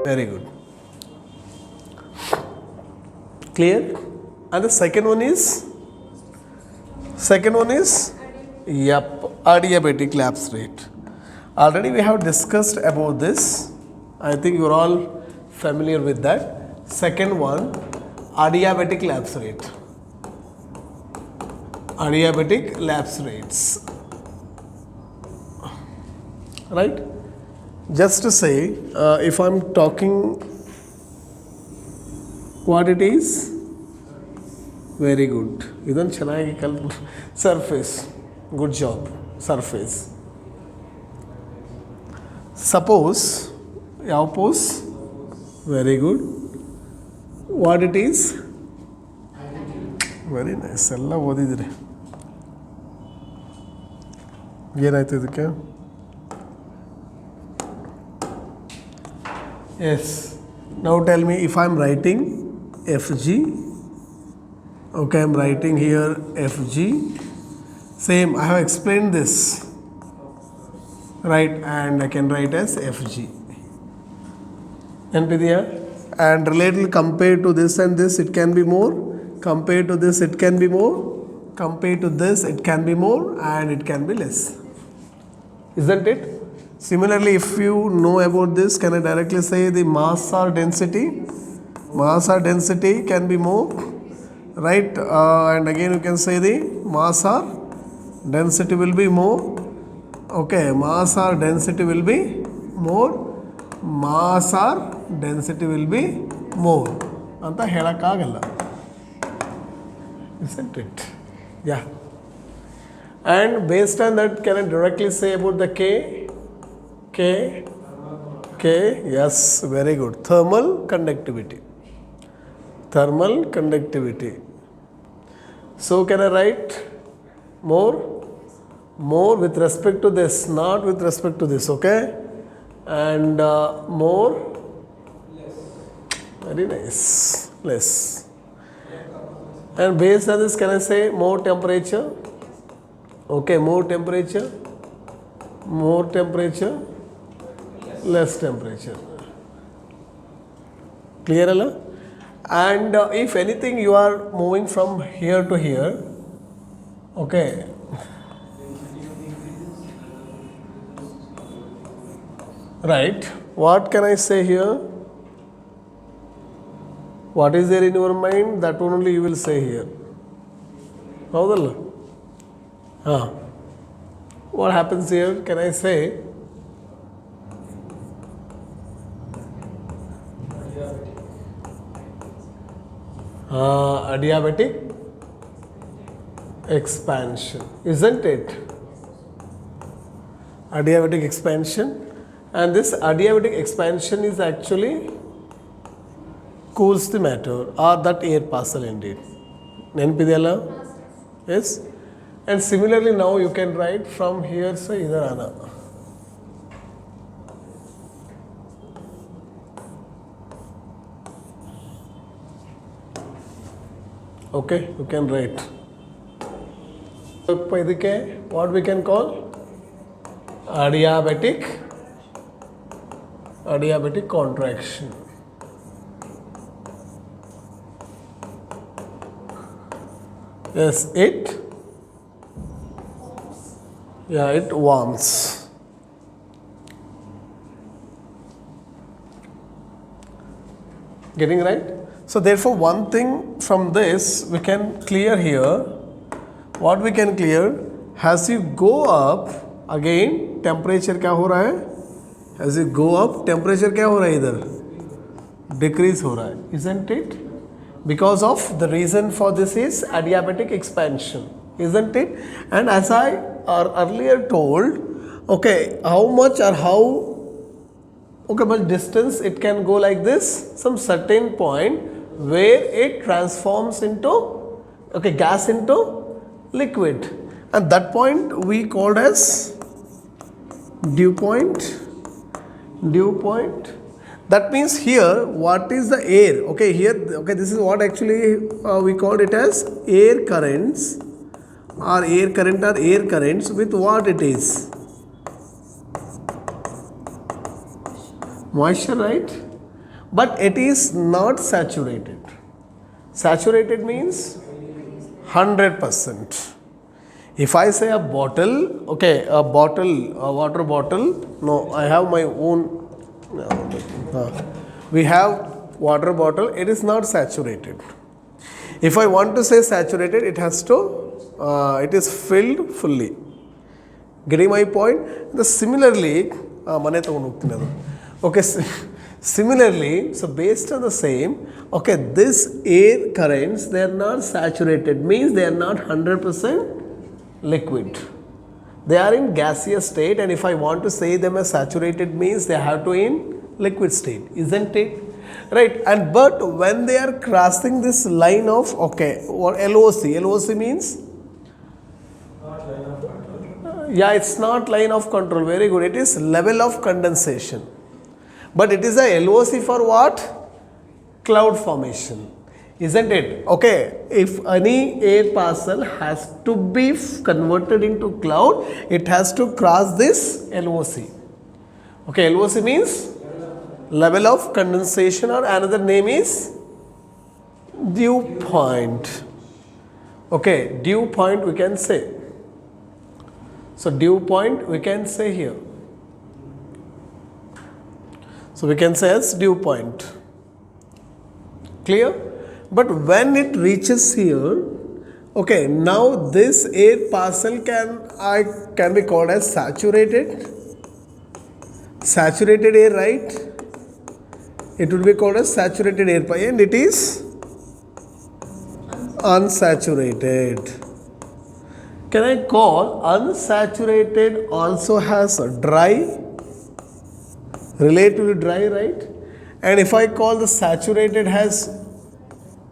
Very good. Clear? And the second one is? Yep, adiabatic lapse rate. Already we have discussed about this. I think you are all familiar with that. Second one, adiabatic lapse rate. Adiabatic lapse rates. Right? Just to say, if I am talking what it is, very good. Idan chanagi kal surface. Good job. Surface. Suppose, very good. What it is? Very nice. Alla ಓದಿದ್ರಿ. ಏನಾಯ್ತು ಇದಕ್ಕೆ? Yes. Now tell me, if I am writing FG, okay, I am writing here FG. Same, I have explained this, right? And I can write as FG. NPDR. And related compared to this and this, it can be more. Compared to this, it can be more. Compared to this, it can be more, and it can be less. Isn't it? Similarly, if you know about this, can I directly say the mass or density? Mass or density can be more, right? And again, you can say the mass or density will be more. Okay, mass or density will be more. Mass or density will be more. Anta helakagalla. Isn't it? Yeah. And based on that, can I directly say about the K? Yes, very good. Thermal conductivity. So can I write more? More with respect to this, not with respect to this, okay? And more? Less. Very nice. Less. And based on this, can I say more temperature? Okay, more temperature. Less temperature. Clear, Allah? And if anything, you are moving from here to here. Okay. Right. What can I say here? What is there in your mind? That one only you will say here. Howdalla? What happens here? Can I say? Adiabatic expansion, isn't it? Adiabatic expansion. And this adiabatic expansion is actually cools the matter or that air parcel indeed. Nenpidiyala? Yes. And similarly now you can write from here say idhar ana. Okay, you can write. What we can call? Adiabatic contraction. Yes, it warms. Getting right? So therefore, one thing from this we can clear here. What we can clear, as you go up, again temperature क्या हो रहा है? As you go up, temperature क्या हो रहा है इधर? Decrease हो रहा है, isn't it? Because of the reason for this is adiabatic expansion, isn't it? And as I earlier told, okay, how much distance it can go like this, some certain point where it transforms into gas into liquid, and that point we called as dew point. That means here, what is the air? Okay, here, this is what actually we called it as air currents, or air currents with what it is? Moisture, right? but it is not saturated. Saturated means 100%. If I say a bottle, okay, a water bottle, no, I have my own, we have water bottle, it is not saturated. If I want to say saturated, it has to, it is filled fully. Getting my point? Similarly, okay, similarly, so based on the same, okay, this air currents, they are not saturated, means they are not 100% liquid. They are in gaseous state, and if I want to say them as saturated, means they have to in liquid state, isn't it? Right, and but when they are crossing this line of, okay, what LOC means? Yeah, it's not line of control, very good, it is level of condensation. But it is a LOC for what? Cloud formation, isn't it? Okay, if any air parcel has to be converted into cloud, it has to cross this LOC. Okay, LOC means level of condensation, or another name is dew point. Okay, dew point we can say. So dew point we can say here. So we can say as dew point. Clear? But when it reaches here, okay, now this air parcel can be called as saturated air, right? It would be called as saturated air, and it is unsaturated. Can I call unsaturated also has a dry, relatively dry, right? And if I call the saturated has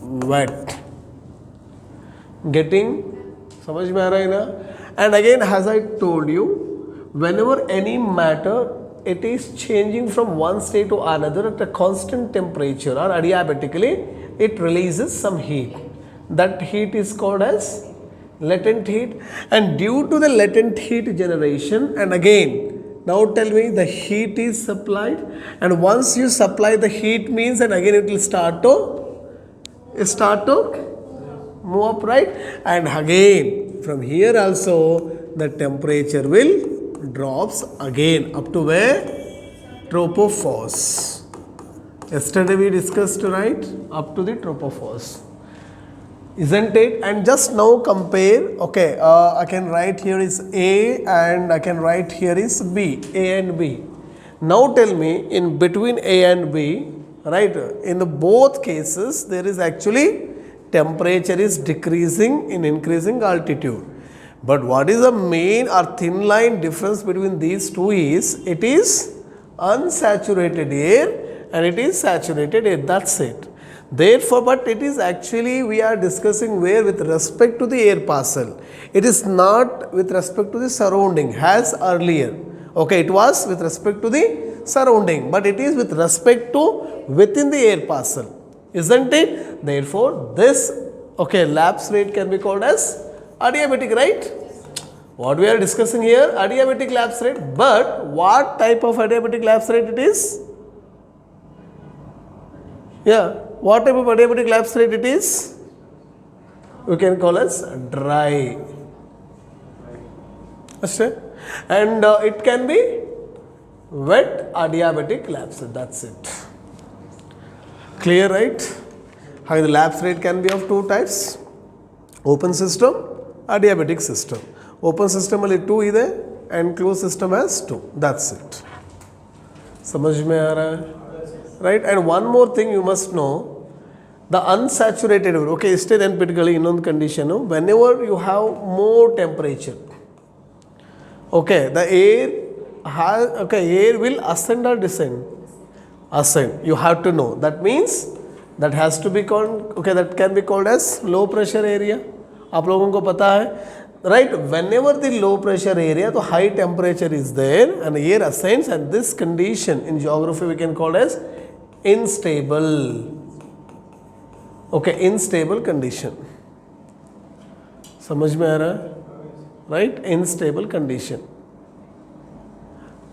wet, getting samajh mein aa raha hai na? And again, as I told you, whenever any matter it is changing from one state to another at a constant temperature or adiabatically, it releases some heat. That heat is called as latent heat, and due to the latent heat generation, and again, now tell me, the heat is supplied, and once you supply the heat means, and again it will start to move up, right? And again from here also the temperature will drops again up to where? Tropopause. Yesterday we discussed, right? Up to the tropopause, isn't it? And just now compare, okay, I can write here is A and I can write here is B, A and B. Now tell me, in between A and B, right, in the both cases there is actually temperature is decreasing in increasing altitude. But what is the main or thin line difference between these two is, it is unsaturated air and it is saturated air, that's it. Therefore, but it is actually, we are discussing where with respect to the air parcel. It is not with respect to the surrounding as earlier. Okay, it was with respect to the surrounding, but it is with respect to within the air parcel, isn't it? Therefore, this, okay, lapse rate can be called as adiabatic, right? What we are discussing here, adiabatic lapse rate, but what type of adiabatic lapse rate it is? Yeah, what type of adiabatic lapse rate it is? We can call as dry. And it can be wet adiabatic lapse rate, that's it. Clear, right? How the lapse rate can be of two types: open system, adiabatic system. Open system only 2 is there and closed system has 2. That's it. Samajh mein aa raha hai? Right? And one more thing you must know, the unsaturated air, okay, stay then particularly in one condition, no? Whenever you have more temperature, okay, the air has, okay, air will ascend or descend? Ascend. You have to know. That means that has to be called, okay, that can be called as low pressure area. आप लोगों को पता है, right? Whenever the low pressure area, the high temperature is there and the air ascends, and this condition in geography we can call as unstable. Okay, unstable condition. समझ में आ रहा है? Right? Unstable condition.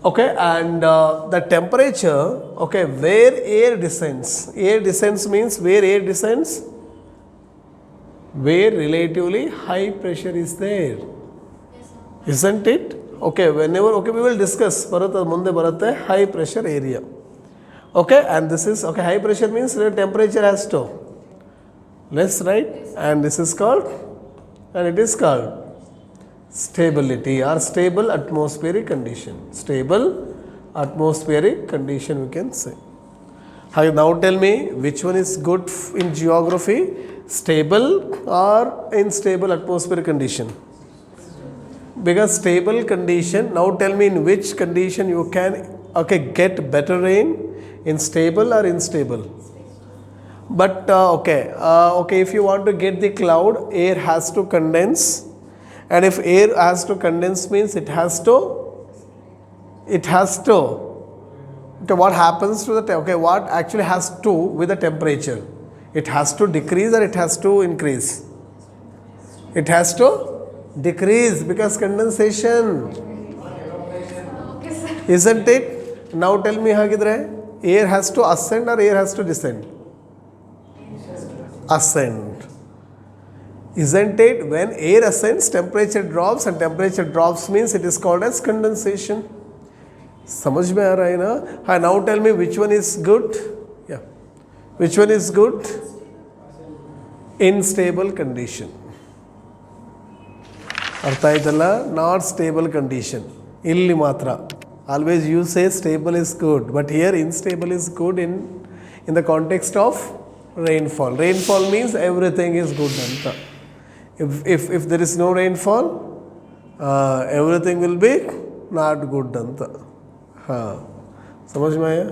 Okay, and the temperature, okay, where air descends means where air descends, where relatively high pressure is there, isn't it? Okay, whenever, okay, we will discuss munde baratte high pressure area. Okay, and this is, okay, high pressure means the temperature has to less, right? And this is called, and it is called stability or stable atmospheric condition. Stable atmospheric condition, we can say. Now tell me which one is good in geography, stable or unstable atmospheric condition? Because stable condition, now tell me in which condition you can, okay, get better rain, in stable or unstable? But okay, if you want to get the cloud, air has to condense, and if air has to condense means it has to, okay, what happens to the, okay, what actually has to with the temperature? It has to decrease or it has to increase? It has to decrease because condensation, isn't it? Now tell me hagidre, air has to ascend or air has to descend? Ascend. Isn't it? When air ascends, temperature drops, and temperature drops means it is called as condensation. समझ में आ रहा है ना? हाँ, now tell me which one is good? Yeah. Which one is good? In stable condition. ಅರ್ಥ ಆಯ್ತಲ್ಲ? Not stable condition. ಇಲ್ಲಿ ಮಾತ್ರ. Always you say stable is good, but here unstable is good in the context of rainfall. Rainfall means everything is good anta. If there is no rainfall, everything will be not good anta. हाँ, समझ में आया?